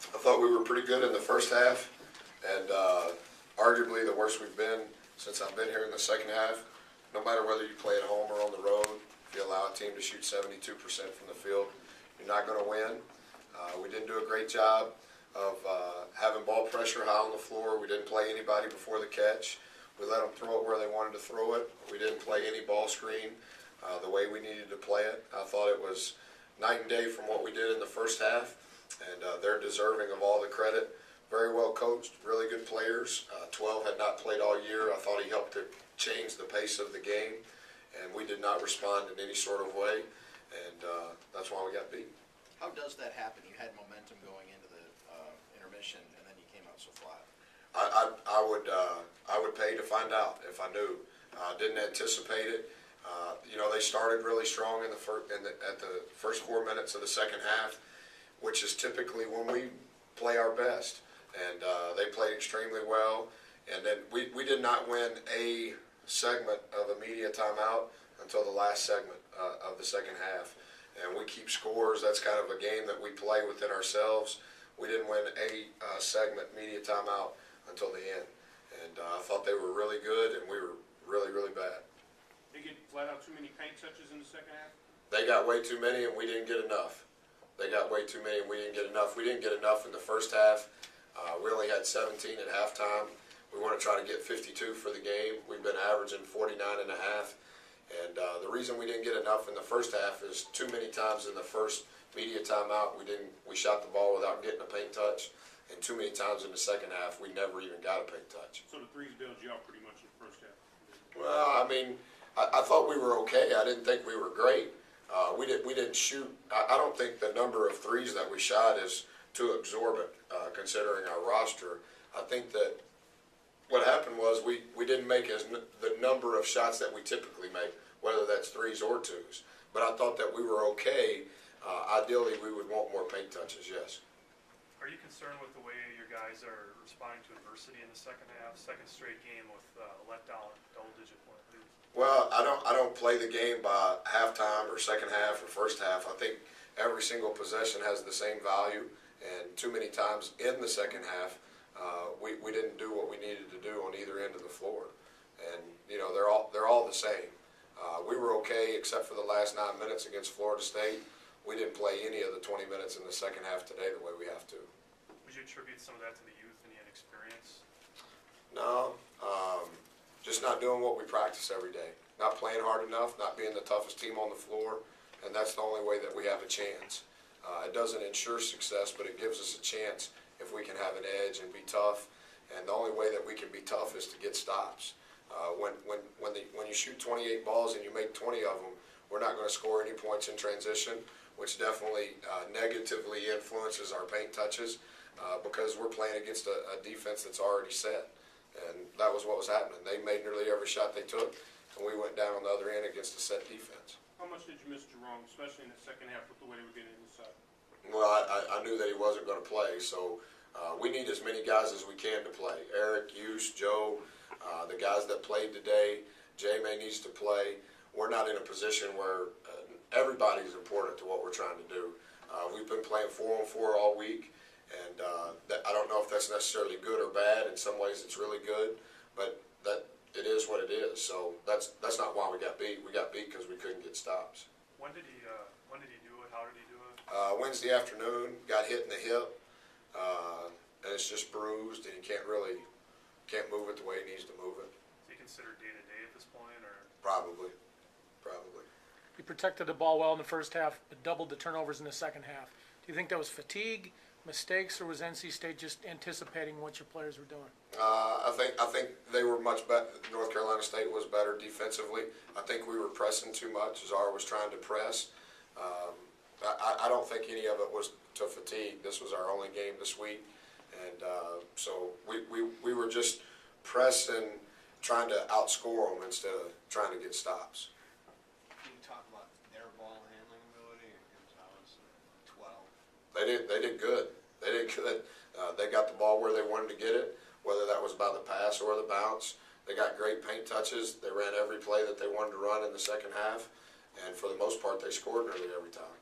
I thought we were pretty good in the first half, and arguably the worst we've been since I've been here in the second half. No matter whether you play at home or on the road, if you allow a team to shoot 72% from the field, you're not going to win. We didn't do a great job of having ball pressure high on the floor. We didn't play anybody before the catch. We let them throw it where they wanted to throw it. We didn't play any ball screen the way we needed to play it. I thought it was night and day from what we did in the first half, and they're deserving of all the credit. Very well coached, really good players. 12 had not played all year. I thought he helped to change the pace of the game, and we did not respond in any sort of way, and that's why we got beat. How does that happen? You had momentum going into the intermission, and then you came out so flat. I would pay to find out if I knew. Didn't anticipate it. They started really strong at the first 4 minutes of the second half, which is typically when we play our best. And they played extremely well. And then we did not win a segment of a media timeout until the last segment of the second half. And we keep scores. That's kind of a game that we play within ourselves. We didn't win a segment media timeout until the end. And I thought they were really good, and we were really, really bad. They get flat out too many paint touches in the second half? They got way too many, and we didn't get enough. They got way too many, and we didn't get enough. We didn't get enough in the first half. We only had 17 at halftime. We want to try to get 52 for the game. We've been averaging 49 and a half. And the reason we didn't get enough in the first half is too many times in the first media timeout we shot the ball without getting a paint touch, and too many times in the second half we never even got a paint touch. So the threes bailed you out pretty much in the first half? Well, I mean, I thought we were okay. I didn't think we were great. We didn't shoot. I don't think the number of threes that we shot is too exorbitant considering our roster. I think that what happened was we didn't make the number of shots that we typically make, whether that's threes or twos. But I thought that we were okay. Ideally, we would want more paint touches, yes. Are you concerned with the way your guys are responding to adversity in the second half? Second straight game with letdown, double-digit point lead. Well, I don't play the game by halftime or second half or first half. I think every single possession has the same value, and too many times in the second half, we didn't do what we needed to do on either end of the floor, and they're all the same. We were okay except for the last 9 minutes against Florida State. We didn't play any of the 20 minutes in the second half today the way we have to. Would you attribute some of that to the youth and the inexperience? No, just not doing what we practice every day. Not playing hard enough, not being the toughest team on the floor, and that's the only way that we have a chance. It doesn't ensure success, but it gives us a chance if we can have an edge and be tough. And the only way that we can be tough is to get stops. When you shoot 28 balls and you make 20 of them, we're not going to score any points in transition, which definitely negatively influences our paint touches because we're playing against a defense that's already set. And that was what was happening. They made nearly every shot they took, and we went down on the other end against a set defense. How much did you miss Jerome, especially in the second half with the way they were getting inside? Well, I knew that he wasn't going to play, so we need as many guys as we can to play. Eric, Hughes, Joe, the guys that played today. J-May needs to play. We're not in a position where everybody is important to what we're trying to do. We've been playing 4-on-4 all week, and I don't know if that's necessarily good or bad. In some ways it's really good, but it is what it is. So that's not why we got beat. We got beat because we couldn't get stops. When did he do it? How did he do it? Wednesday afternoon, got hit in the hip, and it's just bruised, and he can't move it the way he needs to move it. Is he considered day-to-day at this point, or? Probably. You protected the ball well in the first half, but doubled the turnovers in the second half. Do you think that was fatigue, mistakes, or was NC State just anticipating what your players were doing? I think they were much better. North Carolina State was better defensively. I think we were pressing too much. Zara was trying to press. I don't think any of it was to fatigue. This was our only game this week, and so we were just pressing, trying to outscore them instead of trying to get stops. Can you talk about their ball handling ability against ours? 12. They did good. They got the ball where they wanted to get it, whether that was by the pass or the bounce. They got great paint touches. They ran every play that they wanted to run in the second half, and for the most part, they scored nearly every time.